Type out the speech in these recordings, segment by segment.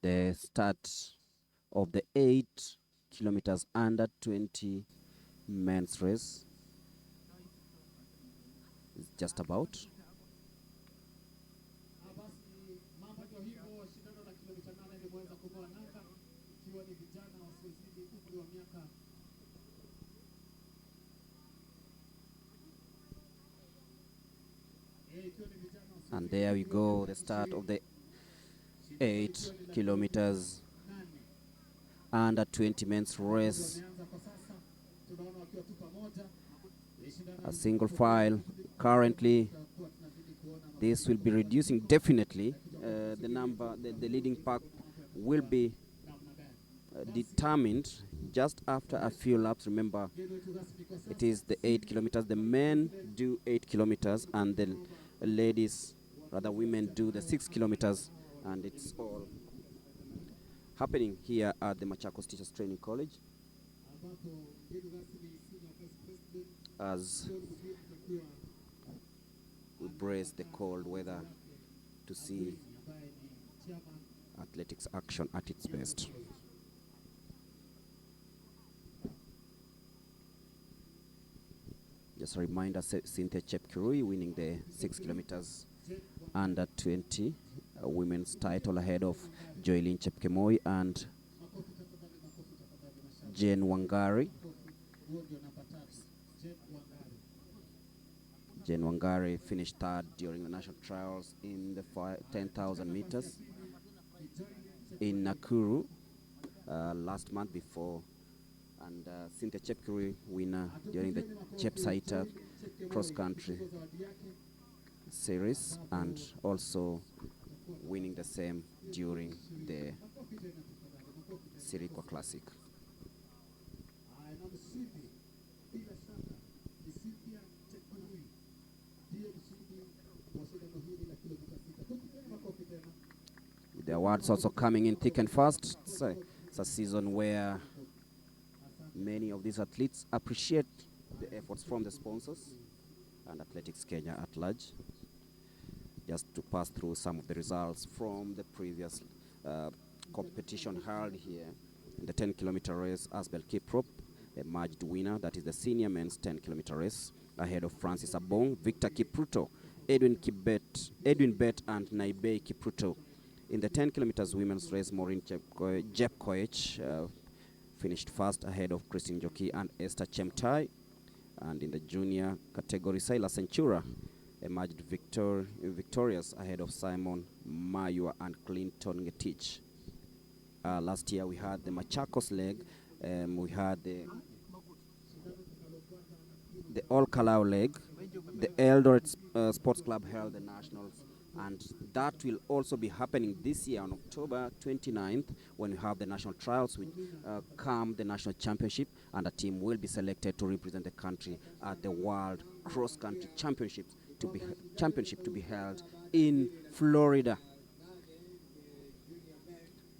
The start of the 8 kilometers under 20 men's race is just about. And there we go, the start of the 8 kilometers under 20 men's race. A single file. Currently, this will be reducing definitely. The number, the leading pack will be determined just after a few laps. Remember, it is the 8 kilometers. The men do 8 kilometers and the ladies, rather women, do the 6 kilometers. And it's all happening here at the Machakos Teachers Training College as we brace the cold weather to see athletics action at its best. Just a reminder, Cynthia Chepkirui winning the 6 kilometers under 20 women's title ahead of Joylene Chepkemoi and Jane Wangari. Jane Wangari finished third during the national trials in the 10,000 meters in Nakuru last month before, and Cynthia Chepkirui winner during the Chepsaita cross-country series, and also winning the same during the Sirikwa Classic. The awards also coming in thick and fast. It's a season where many of these athletes appreciate the efforts from the sponsors and Athletics Kenya at large. Just to pass through some of the results from the previous competition held here. In the 10-kilometer race, Asbel Kiprop emerged winner. That is the senior men's 10-kilometer race, ahead of Francis Abong, Victor Kipruto, Edwin Bet, and Naibei Kipruto. In the 10 kilometers women's race, Maureen Jepkoech finished first ahead of Christine Joki and Esther Chemtai. And in the junior category, Silas Centura emerged victorious ahead of Simon Mayua and Clinton Ngetich. Last year we had the Machakos leg, we had the All Kalau leg, the Eldoret Sports Club held the nationals, and that will also be happening this year on October 29th when we have the national trials which come the national championship, and a team will be selected to represent the country at the World Cross Country Championship to be held in Florida.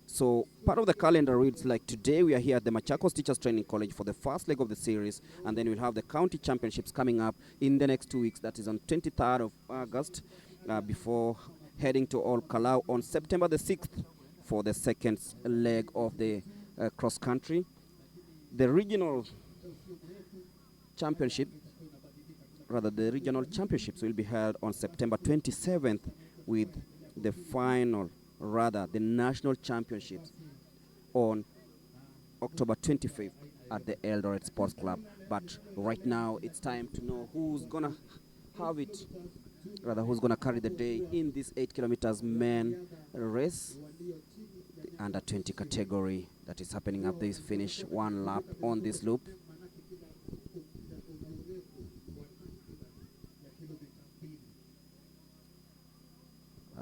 So part of the calendar reads like today we are here at the Machakos Teachers Training College for the first leg of the series, and then we'll have the county championships coming up in the next 2 weeks. That is on 23rd of August before heading to All Kalau on September the 6th for the second leg of the cross country. The regional championships will be held on September 27th with the the national championships on October 25th at the Eldoret Sports Club. But right now it's time to know who's gonna who's gonna carry the day in this 8 kilometers men race, the under 20 category that is happening at this finish, one lap on this loop.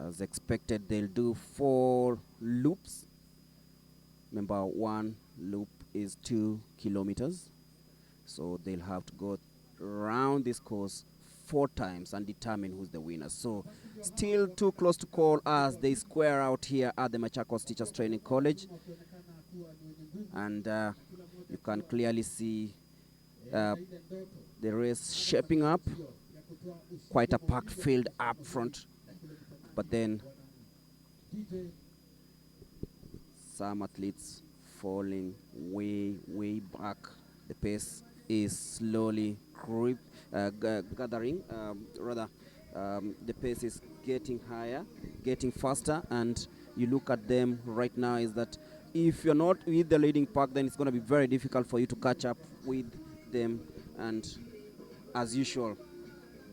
As expected, they'll do 4 loops. Remember, one loop is 2 kilometers. So they'll have to go around this course 4 times and determine who's the winner. So still too close to call as they square out here at the Machakos Teachers Training College. And you can clearly see the race shaping up. Quite a packed field up front. But then some athletes falling way back. The pace is slowly gathering. The pace is getting higher, getting faster, and you look at them right now is that if you're not with the leading pack, then it's going to be very difficult for you to catch up with them. And as usual,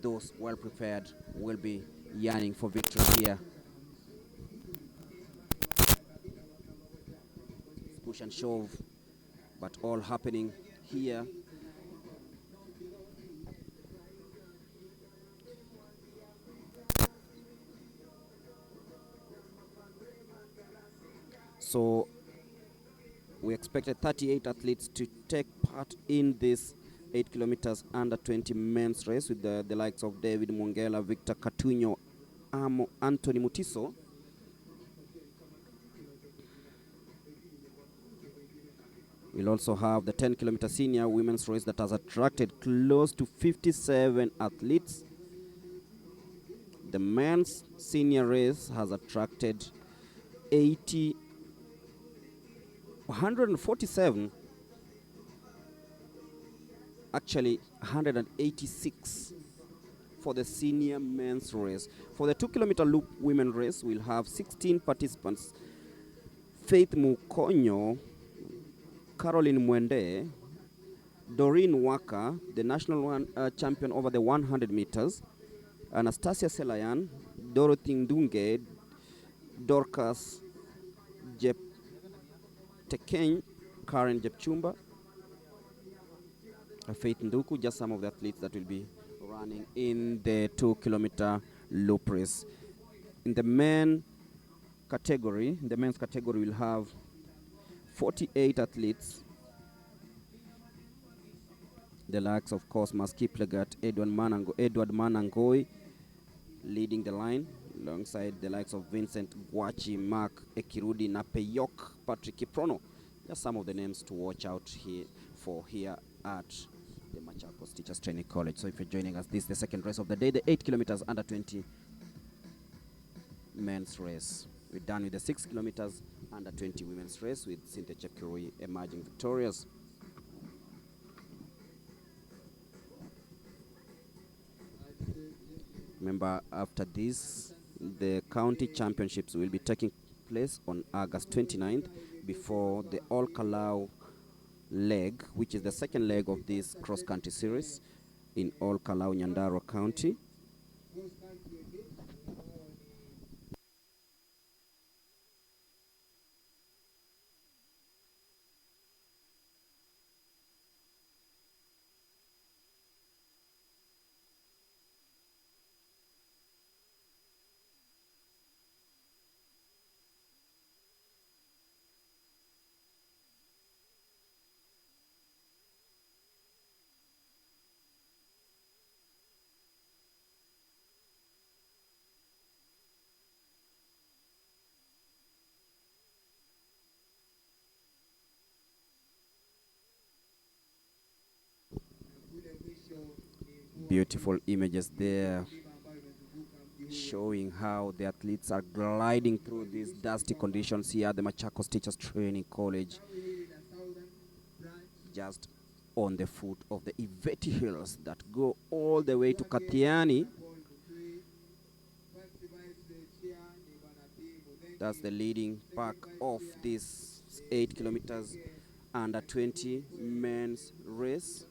those well prepared will be yearning for victory here. Push and shove, but all happening here. So we expected 38 athletes to take part in this 8 kilometers under 20 men's race with the likes of David Mongela, Victor Catuño, Anthony Mutiso. We'll also have the 10-kilometer senior women's race that has attracted close to 57 athletes. The men's senior race has attracted 147, actually 186 for the senior men's race. For the 2-kilometer loop women race, we'll have 16 participants. Faith Mukonyo, Caroline Mwende, Doreen Waka, the national champion over the 100 meters, Anastasia Selayan, Dorothy Ndunge, Dorcas Jeptekeny, Karen Jepchumba, Faith Nduku, just some of the athletes that will be running in the 2-kilometer loop race. In the men's category, we'll have 48 athletes. The likes, of course, Maski Plegat, Edward Manangoi leading the line, alongside the likes of Vincent Gwachi, Mark Ekirudi, Napeyok, Patrick Kiprono. Just some of the names to watch out here at the Machakos Teachers Training College. So if you're joining us, this is the second race of the day, the 8 kilometers under 20 men's race. We're done with the 6 kilometers under 20 women's race with Cynthia Chepkirui emerging victorious. Remember, after this, the county championships will be taking place on August 29th before the All-Kalau leg, which is the second leg of this cross-country series in All-Kalau, Nyandarua County. Beautiful images there showing how the athletes are gliding through these dusty conditions here at the Machakos Teachers Training College, just on the foot of the Iveti Hills that go all the way to Katiani. That's the leading pack of this 8 kilometers under 20 men's race.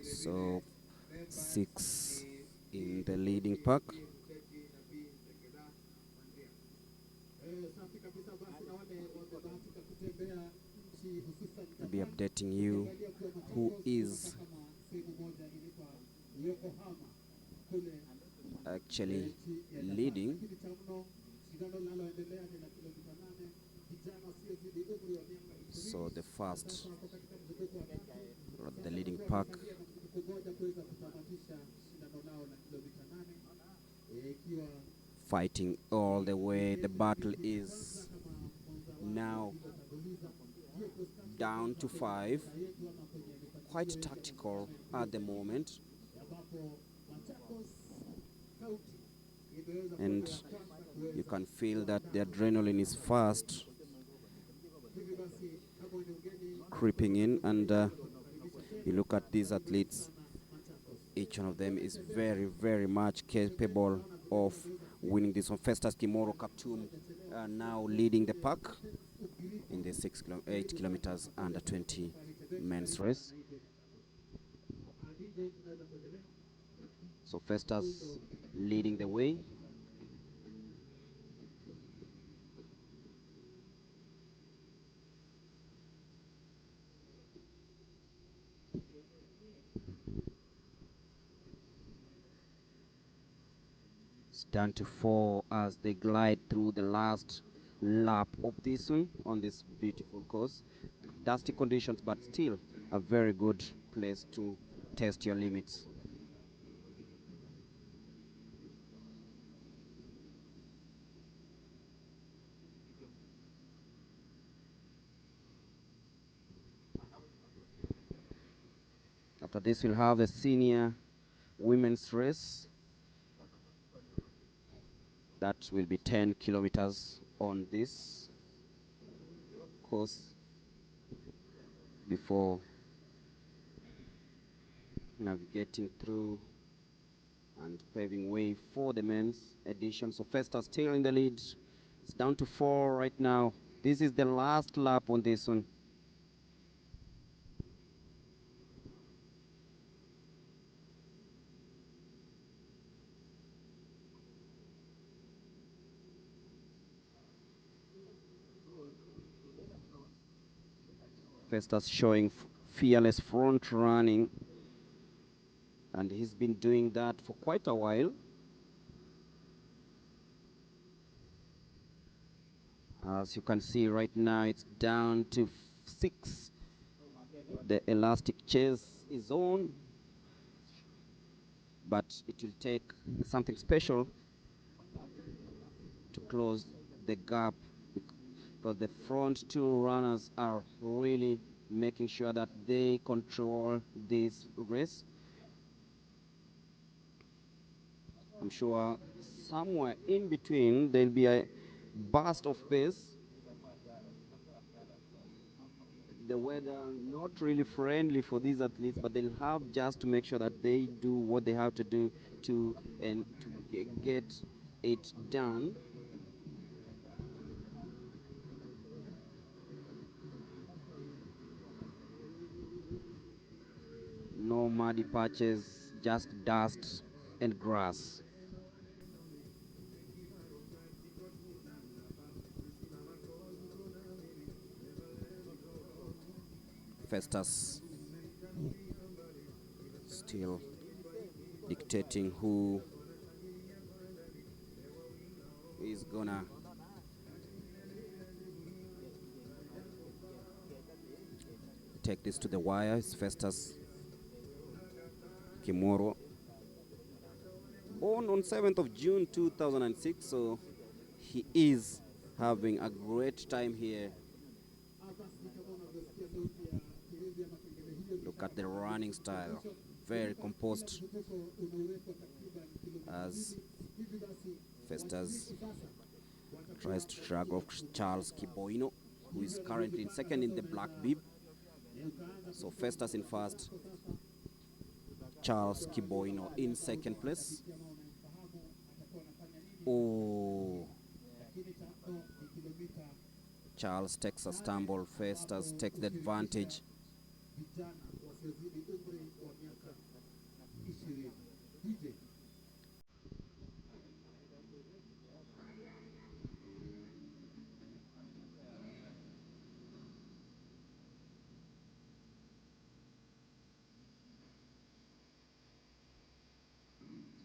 So 6 in the leading pack. I'll be updating you who is actually leading. So the first, the leading pack, fighting all the way. The battle is now down to 5. Quite tactical at the moment. And you can feel that the adrenaline is fast creeping in, and you look at these athletes, each one of them is very, very much capable of winning this one. Festus Kimoro Kaptum now leading the pack in the 8 kilometers under 20 men's race. So Festus leading the way. It's down to 4 as they glide through the last lap of this one on this beautiful course. Dusty conditions, but still a very good place to test your limits. After this, we'll have the senior women's race. That will be 10 kilometers on this course before navigating through and paving way for the men's edition. So Festa still in the lead. It's down to 4 right now. This is the last lap on this one. Festus showing fearless front running, and he's been doing that for quite a while. As you can see right now, it's down to 6. The elastic chase is on, but it will take something special to close the gap, because the front 2 runners are really making sure that they control this race. I'm sure somewhere in between there'll be a burst of pace. The weather not really friendly for these athletes, but they'll have just to make sure that they do what they have to do to get it done. No muddy patches, just dust and grass. Festus still dictating who is gonna take this to the wire. It's Festus Kimoro, born on 7th of June 2006, so he is having a great time here. Look at the running style, very composed, as Festus tries to shrug off Charles Kiboino, who is currently in second in the black bib. So Festus in first, Charles Kiboino in second place. Oh, Charles takes a stumble. Festus takes the advantage.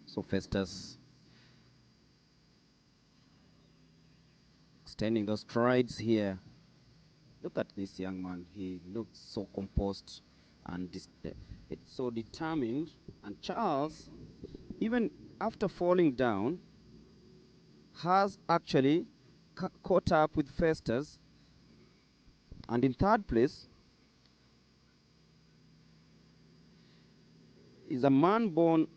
So Festus extending those strides here. Look at this young man. He looks so composed and it's so determined. And Charles, even after falling down, has actually caught up with Festus, and in third place is a man born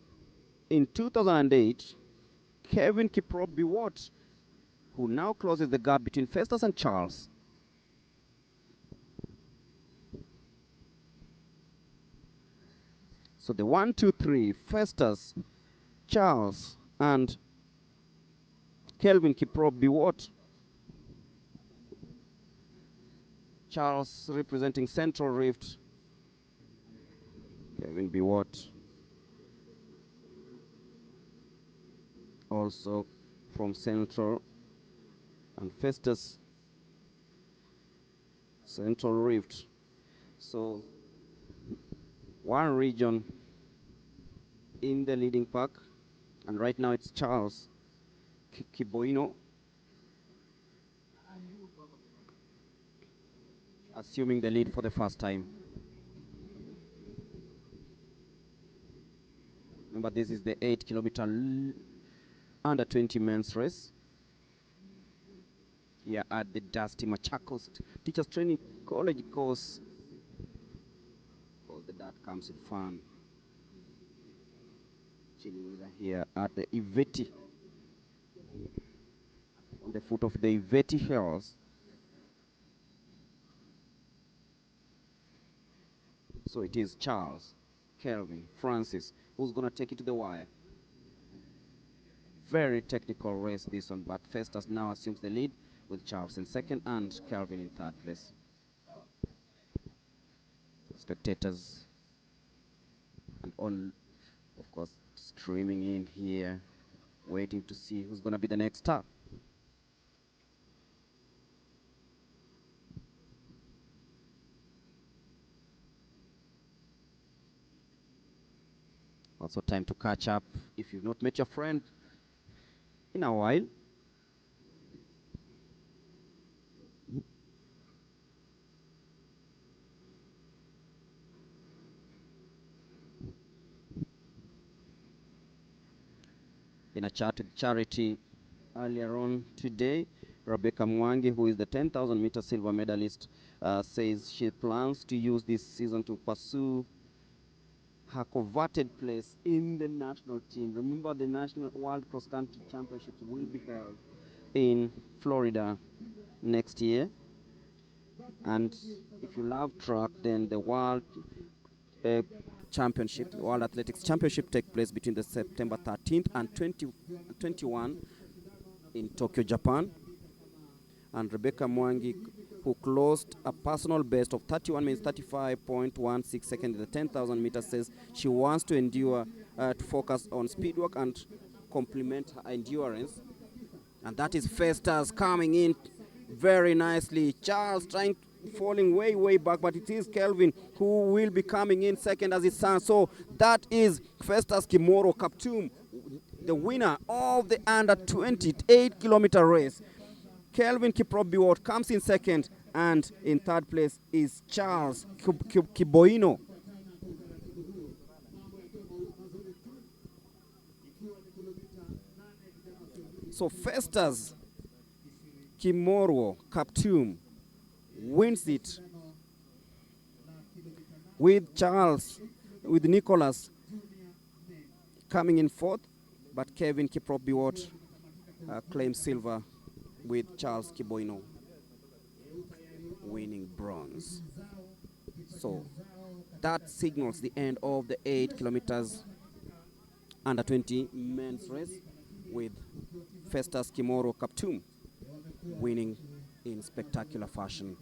in 2008, Kevin Kiprop Biwott, who now closes the gap between Festus and Charles. So the 1, 2, 3, Festus, Charles, and Kelvin Kiprop Biwott. Charles representing Central Rift. Kevin Biwott also from Central, and Festus Central Rift. So one region in the leading pack, and right now it's Charles Kiboino, assuming the lead for the first time. Remember, this is the 8-kilometer under 20 men's race here at the dusty Machakos Teachers Training College course. All the dirt comes in fun. Chilling here at the Iveti, on the foot of the Iveti Hills. So it is Charles, Kelvin, Francis, who's going to take it to the wire. Very technical race this one, but Festus now assumes the lead with Charles in second and Kelvin in third place. Spectators and on, of course, streaming in here, waiting to see who's going to be the next star. Also time to catch up if you've not met your friend in a while. In a chat with Charity earlier on today, Rebecca Mwangi, who is the 10,000 meter silver medalist, says she plans to use this season to pursue her coveted place in the national team. Remember, the National World Cross Country Championships will be held in Florida next year. And if you love track, then the World Championship, the World Athletics Championship, take place between the September 13th and 21 in Tokyo, Japan. And Rebecca Mwangi, who closed a personal best of 31 minutes 35.16 seconds in the 10,000 meters, says she wants to to focus on speed work and complement her endurance. And that is Festus coming in very nicely. Charles falling way back, but it is Kelvin who will be coming in second as it stands. So that is Festus Kimoro Kaptum, the winner of the under 28-kilometer race. Kelvin Kiprop Biwott comes in second, and in third place is Charles Kiboino. So Festus Kimoro Kaptum wins it with Nicholas coming in fourth, but Kevin Kiprop Biwott claims silver, with Charles Kiboino winning bronze. So that signals the end of the 8 kilometers under 20 men's race, with Festus Kimoro Kaptum winning in spectacular fashion.